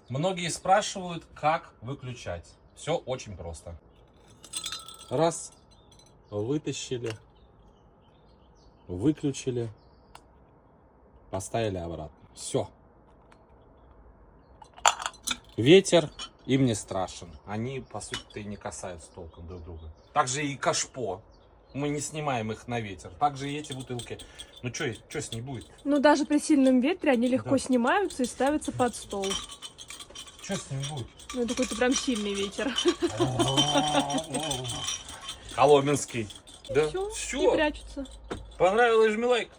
Многие спрашивают, как выключать. Все очень просто. Раз, вытащили, выключили, поставили обратно. Все. Ветер им не страшен. Они, по сути-то, и не касаются толком друг друга. Также и кашпо. Мы не снимаем их на ветер. Также и эти бутылки. Ну что с ней будет? Ну, даже при сильном ветре они легко Да. снимаются и ставятся под стол. Что с ним будет? Ну, это какой-то прям сильный ветер. Коломенский. Да? Все, и Все. прячутся. Понравилось, жми лайк.